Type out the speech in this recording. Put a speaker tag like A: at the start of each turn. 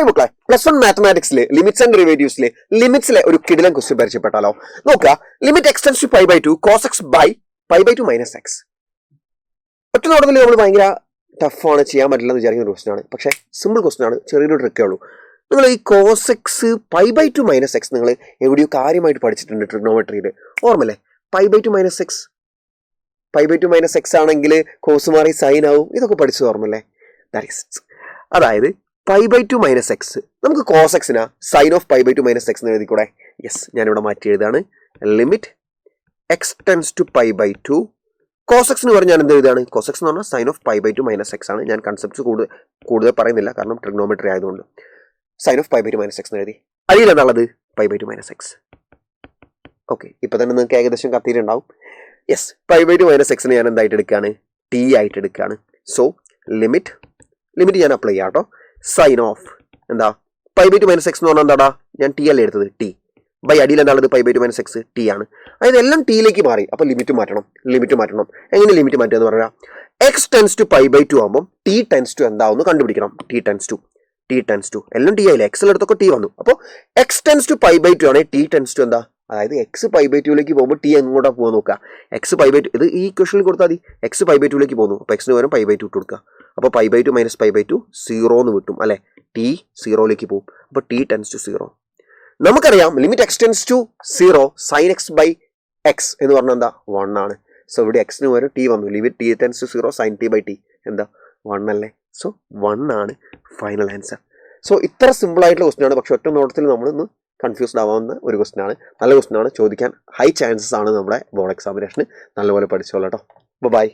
A: മക്കളെ +1 മാത്തമാറ്റിക്സിലെ limits and ഡെറിവേറ്റീവ്സിലെ ലിമിറ്റ്സിലെ ഒരു കിടിലൻ ക്വസ്റ്റ്യൻ പരിചയപ്പെട്ടാലോ? നോക്കുക, limit x tends to π/2 cos x by π/2 minus X. ഒറ്റ നോട്ടത്തിൽ നമ്മൾ ഭയങ്കര ടഫാണ്, ചെയ്യാൻ പറ്റില്ല എന്ന് വിചാരിക്കുന്ന ഒരു ക്വസ്റ്റ്യൻ ആണ്. പക്ഷേ സിമ്പിൾ ക്വസ്റ്റ്യൻ ആണ്, ചെറിയൊരു ട്രിക്കേ ഉള്ളൂ. നിങ്ങൾ ഈ cos x π/2 മൈനസ് എക്സ് നിങ്ങൾ എവിടെയോ കാര്യമായിട്ട് പഠിച്ചിട്ടുണ്ട് ട്രിഗ്നോമെട്രിയിൽ, ഓർമ്മല്ലേ? π/2 മൈനസ് എക്സ്, π/2 മൈനസ് എക്സ് ആണെങ്കിൽ കോസ് മാറി സൈൻ ആവും, ഇതൊക്കെ പഠിച്ചത് ഓർമ്മല്ലേ? അതായത് π/2 മൈനസ് എക്സ് നമുക്ക് കോസ് എക്സിനാ സൈൻ ഓഫ് π/2 മൈനസ് എക്സ് എന്ന് എഴുതിക്കൂടെ? യെസ്, ഞാനിവിടെ മാറ്റി എഴുതാണ്. Limit x tends to π/2 cos X എന്ന് പറഞ്ഞാൽ ഞാൻ എന്ത് എഴുതാണ്? കോസ് എക്സ് എന്ന് പറഞ്ഞാൽ സൈൻ ഓഫ് π/2 മൈനസ് എക്സ് ആണ്. ഞാൻ കൺസെപ്റ്റ്സ് കൂടുതൽ പറയുന്നില്ല, കാരണം ട്രിഗ്നോമെട്രി ആയതുകൊണ്ട്. സൈൻ ഓഫ് π/2 മൈനസ് എക്സ് എന്ന് എഴുതി. അതിൽ എന്താണുള്ളത്? π/2 മൈനസ് എക്സ്. ഓക്കെ, ഇപ്പൊ തന്നെ നിങ്ങൾക്ക് ഏകദേശം കത്തിയിട്ടുണ്ടാവും. യെസ്, π/2 മൈനസ് എക്സിന് ഞാൻ എന്തായിട്ട് എടുക്കുകയാണ്? ടി ആയിട്ട് എടുക്കുകയാണ്. സോ ലിമിറ്റ് ഞാൻ അപ്ലൈ ചെയ്യാം കേട്ടോ. സൈൻ ഓഫ് എന്താ π/2 മൈനസ് എക്സ് എന്ന് പറഞ്ഞാൽ എന്താടാ? ഞാൻ ടി അല്ലേ എടുത്തത്, ടി ബൈ അടിയിൽ എന്താണത്? π/2 മൈനസ് എക്സ് ടി ആണ്. അതായത് എല്ലാം ടിയിലേക്ക് മാറി. അപ്പോൾ ലിമിറ്റ് മാറ്റണം. എങ്ങനെ ലിമിറ്റ് മാറ്റുക എന്ന് പറഞ്ഞാൽ എക്സ് ടെൻസ് ടു π/2 ആകുമ്പോൾ ടി ടെൻസ് ടു എന്താവുന്നു കണ്ടുപിടിക്കണം. ടി ടെൻസ് ടു എല്ലാം ടി ആയില്ലേ? എക്സിൽ എടുത്തൊക്കെ ടി വന്നു. അപ്പോൾ എക്സ് ടെൻസ് ടു π/2 ആണ്. ടി ടെൻസ് ടു എന്താ? അതായത് എക്സ് π/2ലേക്ക് പോകുമ്പോൾ ടി എങ്ങോട്ടാ പോകാൻ നോക്കുക? എക്സ് π/2 ഇത് ഈ ക്വസ്റ്റനിൽ കൊടുത്താൽ മതി. എക്സ് π/2ലേക്ക് പോകുന്നു, അപ്പോൾ എക്സിന് പകരം π/2 ഇട്ട് കൊടുക്കുക. അപ്പോൾ π/2 മൈനസ് π/2 0 എന്ന് കിട്ടും അല്ലേ? ടി 0ലേക്ക് പോകും. അപ്പോൾ ടി ടെൻസ് ടു 0. നമുക്കറിയാം limit x tends to 0 sine x by x എന്ന് പറഞ്ഞാൽ എന്താ? 1 ആണ്. സോ ഇവിടെ എക്സിന് പകരം ടി വന്നു. Limit t tends to 0 sine t by t എന്താ? 1 അല്ലേ? സോ 1 ആണ് ഫൈനൽ ആൻസർ. സോ ഇത്ര സിമ്പിൾ ആയിട്ടുള്ള ക്വസ്റ്റ്യൻ ആണ്. പക്ഷെ ഒറ്റ നോട്ടത്തിൽ നമ്മളൊന്ന് കൺഫ്യൂസ്ഡ് ആവാവുന്ന ഒരു ക്വസ്റ്റ്യൻ ആണ്. നല്ല ക്വസ്റ്റ്യൻ ആണ്, ചോദിക്കാൻ ഹൈ ചാൻസസ് ആണ് നമ്മുടെ ബോർഡ് എക്സാമിനേഷന്. നല്ലപോലെ പഠിച്ചോളാം കേട്ടോ. ബൈ.